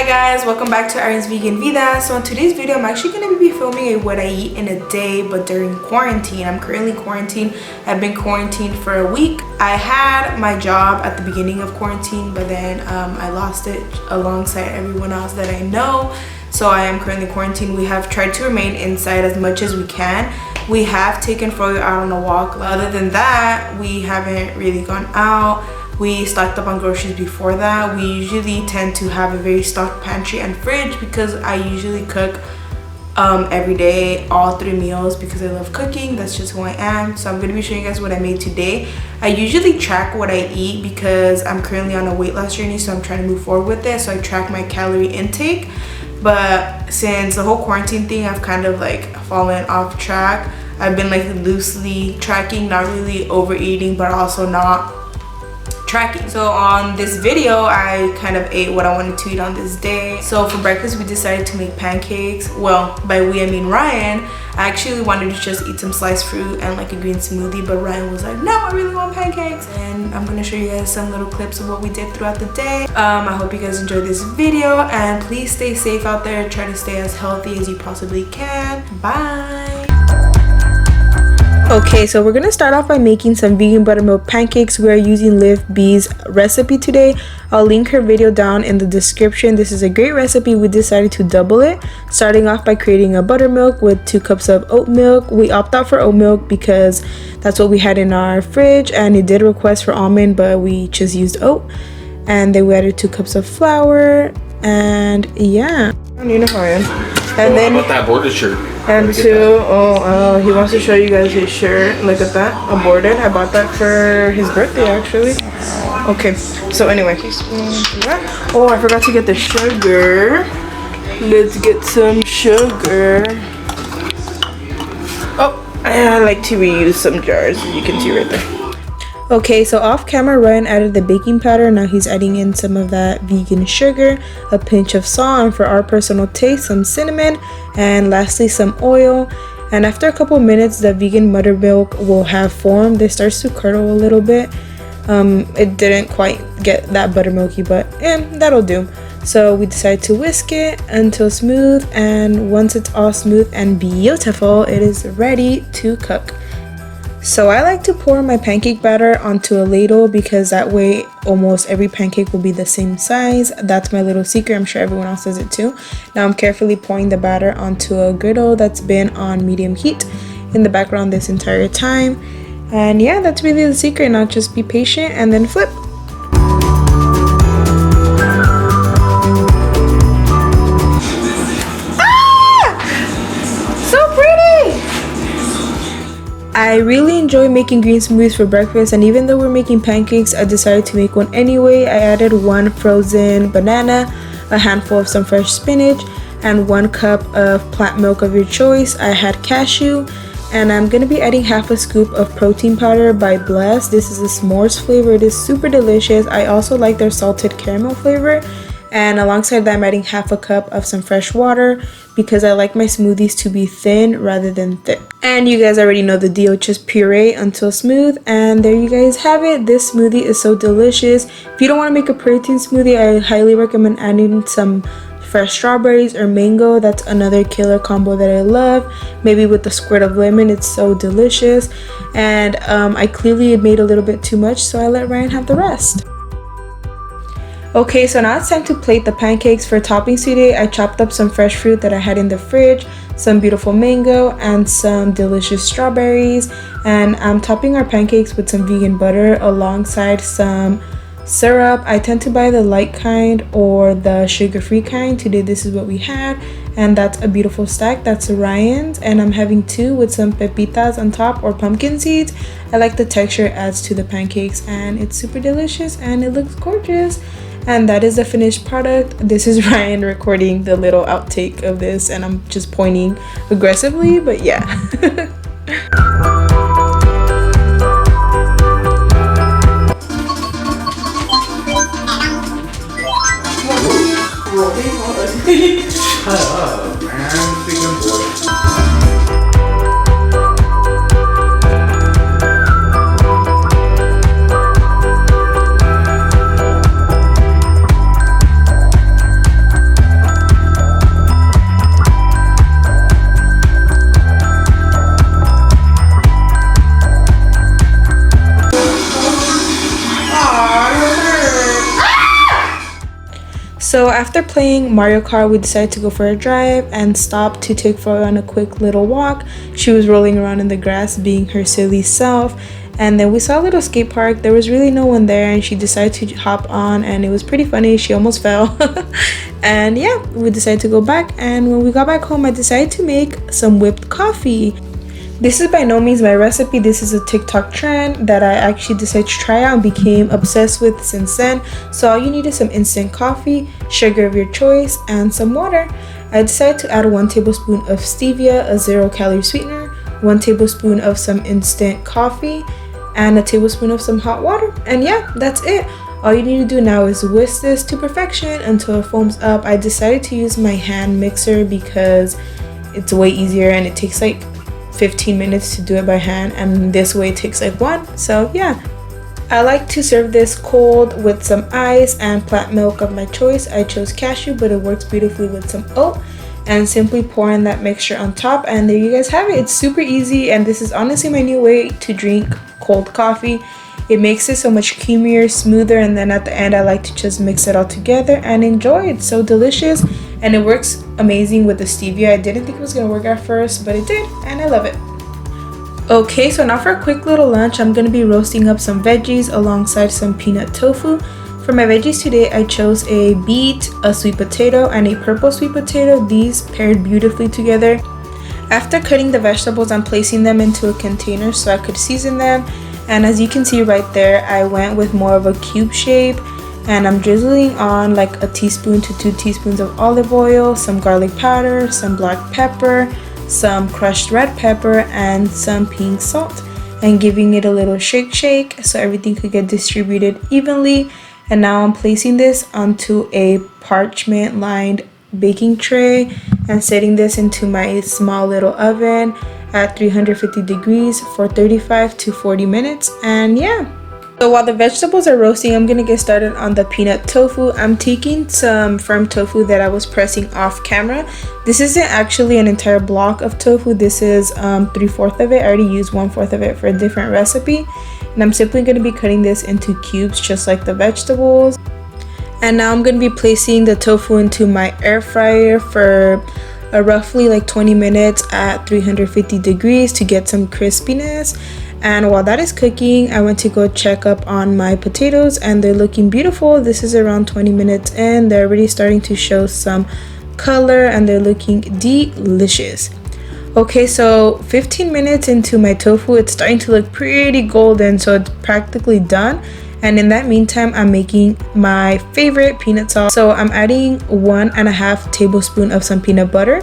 Hi guys, welcome back to Airam's Vegan Vida. So in today's video, I'm actually going to be filming a what I eat in a day, but during quarantine. I'm currently quarantined. I've been quarantined for a week. I had my job at the beginning of quarantine, but then I lost it alongside everyone else that I know. So I am currently quarantined. We have tried to remain inside as much as we can. We have taken Froyo out on a walk. Other than that, we haven't really gone out. We stocked up on groceries before that. We usually tend to have a very stocked pantry and fridge because I usually cook every day, all 3 meals, because I love cooking. That's just who I am. So I'm going to be showing you guys what I made today. I usually track what I eat because I'm currently on a weight loss journey, so I'm trying to move forward with it. So I track my calorie intake. But since the whole quarantine thing, I've kind of like fallen off track. I've been like loosely tracking, not really overeating, but also not tracking. So on this video, I kind of ate what I wanted to eat on this day. So for breakfast, we decided to make pancakes. Well, by we I mean Ryan. I actually wanted to just eat some sliced fruit and like a green smoothie, but Ryan was like, no, I really want pancakes. And I'm gonna show you guys some little clips of what we did throughout the day. I hope you guys enjoyed this video, and please stay safe out there. Try to stay as healthy as you possibly can. Bye. Okay, so we're gonna start off by making some vegan buttermilk pancakes. We are using Liv B's recipe today. I'll link her video down in the description. This is a great recipe. We decided to double it, starting off by creating a buttermilk with 2 cups of oat milk. We opt out for oat milk because that's what we had in our fridge, and it did request for almond, but we just used oat. And then we added 2 cups of flour, and yeah. And then how about that border shirt? And 2, he wants to show you guys his shirt. Look at that, aborted. I bought that for his birthday actually. Okay, so anyway, oh, I forgot to get the sugar. Let's get some sugar. Oh, I like to reuse some jars, as you can see right there. Okay, so off camera, Ryan added the baking powder. Now he's adding in some of that vegan sugar, a pinch of salt, and for our personal taste, some cinnamon, and lastly some oil. And after a couple minutes, the vegan buttermilk will have formed. It starts to curdle a little bit. It didn't quite get that buttermilky, but that'll do. So we decided to whisk it until smooth, and once it's all smooth and beautiful, it is ready to cook. So I like to pour my pancake batter onto a ladle because that way almost every pancake will be the same size. That's my little secret. I'm sure everyone else does it too. Now I'm carefully pouring the batter onto a griddle that's been on medium heat in the background this entire time. And yeah, that's really the secret. Now just be patient and then flip. I really enjoy making green smoothies for breakfast, and even though we're making pancakes, I decided to make one anyway. I added 1 frozen banana, a handful of some fresh spinach, and 1 cup of plant milk of your choice. I had cashew, and I'm going to be adding half a scoop of protein powder by Bless. This is a s'mores flavor. It is super delicious. I also like their salted caramel flavor. And alongside that, I'm adding half a cup of some fresh water because I like my smoothies to be thin rather than thick. And you guys already know the deal, just puree until smooth. And there you guys have it. This smoothie is so delicious. If you don't want to make a protein smoothie, I highly recommend adding some fresh strawberries or mango. That's another killer combo that I love. Maybe with a squirt of lemon, it's so delicious. And I clearly made a little bit too much, so I let Ryan have the rest. Okay, so now it's time to plate the pancakes. For toppings today, I chopped up some fresh fruit that I had in the fridge, some beautiful mango, and some delicious strawberries. And I'm topping our pancakes with some vegan butter alongside some syrup. I tend to buy the light kind or the sugar-free kind. Today, this is what we had, and that's a beautiful stack. That's Ryan's, and I'm having 2 with some pepitas on top, or pumpkin seeds. I like the texture it adds to the pancakes, and it's super delicious, and it looks gorgeous. And that is the finished product. This is Ryan recording the little outtake of this, and I'm just pointing aggressively, but yeah. Shut up, man. Big boy. So after playing Mario Kart, we decided to go for a drive and stop to take Flora on a quick little walk. She was rolling around in the grass being her silly self. And then we saw a little skate park. There was really no one there and she decided to hop on and it was pretty funny. She almost fell. And yeah, we decided to go back, and when we got back home I decided to make some whipped coffee. This is by no means my recipe. This is a TikTok trend that I actually decided to try out and became obsessed with since then. So all you need is some instant coffee, sugar of your choice, and some water. I decided to add 1 tablespoon of stevia, a 0-calorie sweetener, 1 tablespoon of some instant coffee, and a tablespoon of some hot water. And yeah, that's it. All you need to do now is whisk this to perfection until it foams up. I decided to use my hand mixer because it's way easier and it takes like 15 minutes to do it by hand, and this way it takes like 1. So yeah, I like to serve this cold with some ice and plant milk of my choice. I chose cashew, but it works beautifully with some oat, and simply pour in that mixture on top, and there you guys have it. It's super easy, and this is honestly my new way to drink cold coffee. It makes it so much creamier, smoother, and then at the end I like to just mix it all together and enjoy. It's so delicious and it works amazing with the stevia. I didn't think it was gonna work at first, but it did, and I love it. Okay, so now for a quick little lunch, I'm gonna be roasting up some veggies alongside some peanut tofu. For my veggies today, I chose a beet, a sweet potato, and a purple sweet potato. These paired beautifully together. After cutting the vegetables, I'm placing them into a container so I could season them. And as you can see right there, I went with more of a cube shape, and I'm drizzling on like a teaspoon to 2 teaspoons of olive oil, some garlic powder, some black pepper, some crushed red pepper, and some pink salt, and giving it a little shake so everything could get distributed evenly. And now I'm placing this onto a parchment lined baking tray and setting this into my small little oven at 350 degrees for 35 to 40 minutes. And yeah, so while the vegetables are roasting, I'm gonna get started on the peanut tofu. I'm taking some firm tofu that I was pressing off camera. This isn't actually an entire block of tofu. This is 3/4 of it. I already used 1/4 of it for a different recipe, and I'm simply going to be cutting this into cubes just like the vegetables. And now I'm going to be placing the tofu into my air fryer for roughly like 20 minutes at 350 degrees to get some crispiness. And while that is cooking, I went to go check up on my potatoes, and they're looking beautiful. This is around 20 minutes in. They're already starting to show some color and they're looking delicious. Okay, so 15 minutes into my tofu, it's starting to look pretty golden, so it's practically done. And in that meantime, I'm making my favorite peanut sauce. So I'm adding 1.5 tablespoons of some peanut butter,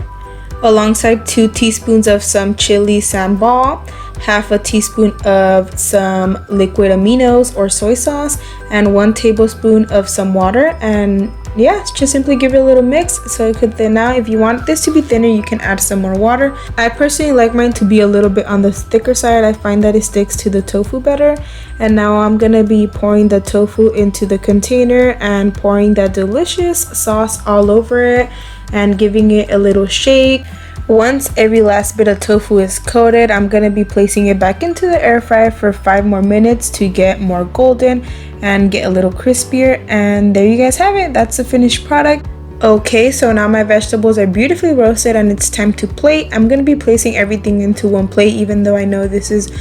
alongside 2 teaspoons of some chili sambal, half a teaspoon of some liquid aminos or soy sauce, and 1 tablespoon of some water. And yeah, just simply give it a little mix so it could thin out. If you want this to be thinner, you can add some more water. I personally like mine to be a little bit on the thicker side. I find that it sticks to the tofu better. And now I'm gonna be pouring the tofu into the container and pouring that delicious sauce all over it and giving it a little shake. Once every last bit of tofu is coated, I'm gonna be placing it back into the air fryer for 5 more minutes to get more golden and get a little crispier. And there you guys have it. That's the finished product. Okay, so now my vegetables are beautifully roasted and it's time to plate. I'm gonna be placing everything into one plate, even though I know this is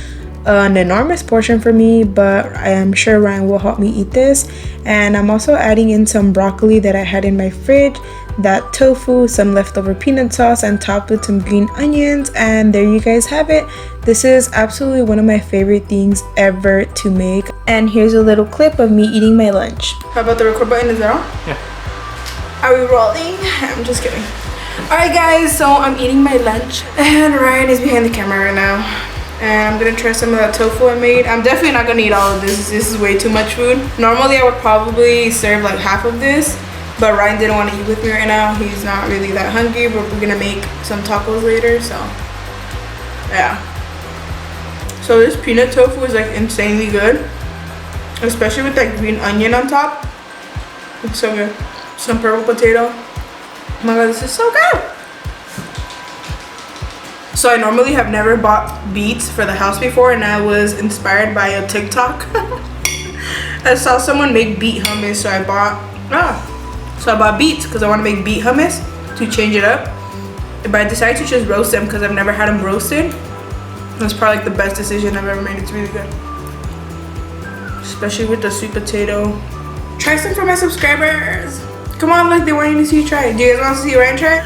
an enormous portion for me, but I am sure Ryan will help me eat this. And I'm also adding in some broccoli that I had in my fridge, that tofu, some leftover peanut sauce, and topped with some green onions. And there you guys have it. This is absolutely one of my favorite things ever to make. And here's a little clip of me eating my lunch. How about the record button? Is that on? Yeah. Are we rolling? I'm just kidding. Alright guys, so I'm eating my lunch and Ryan is behind the camera right now. And I'm gonna try some of that tofu I made. I'm definitely not gonna eat all of this. This is way too much food. Normally I would probably serve like half of this, but Ryan didn't want to eat with me right now. He's not really that hungry, but we're gonna make some tacos later, so yeah. So this peanut tofu is like insanely good, especially with that green onion on top. It's so good. Some purple potato. Oh my god, this is so good. So I normally have never bought beets for the house before, and I was inspired by a TikTok. I saw someone make beet hummus, so I bought So I bought beets because I want to make beet hummus to change it up. But I decided to just roast them because I've never had them roasted. That's probably like the best decision I've ever made. It's really good. Especially with the sweet potato. Try some for my subscribers. Come on, look, they want you to see you try it. Do you guys want to see Ryan try it?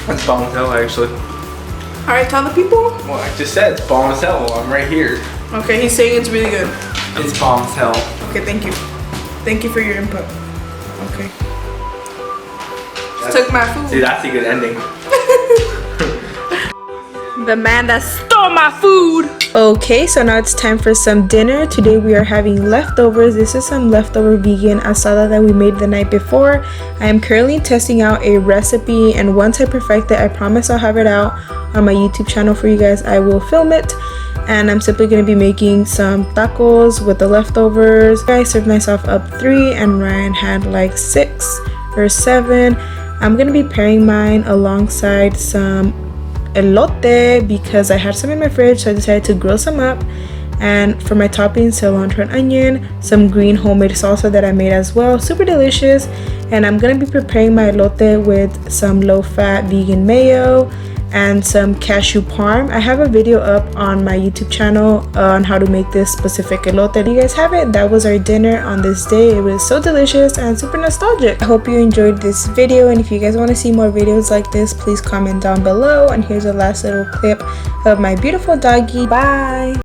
That's bomb as hell, actually. Alright, tell the people. Well, I just said it's bomb as hell. I'm right here. Okay, he's saying it's really good. It's bomb as hell. Okay, thank you. Thank you for your input. Okay. Took my food. See, that's a good ending. The man that stole my food. Okay, so now it's time for some dinner. Today we are having leftovers. This is some leftover vegan asada that we made the night before. I am currently testing out a recipe, and once I perfect it, I promise I'll have it out on my YouTube channel for you guys. I will film it, and I'm simply going to be making some tacos with the leftovers. I served myself up 3 and Ryan had like 6 or 7. I'm going to be pairing mine alongside some elote because I had some in my fridge, so I decided to grill some up. And for my toppings, cilantro and onion, some green homemade salsa that I made as well, super delicious. And I'm gonna be preparing my elote with some low-fat vegan mayo and some cashew parm. I have a video up on my YouTube channel on how to make this specific elote. You guys have it. That was our dinner on this day. It was so delicious and super nostalgic. I hope you enjoyed this video, and if you guys want to see more videos like this, please comment down below. And here's a last little clip of my beautiful doggy. Bye.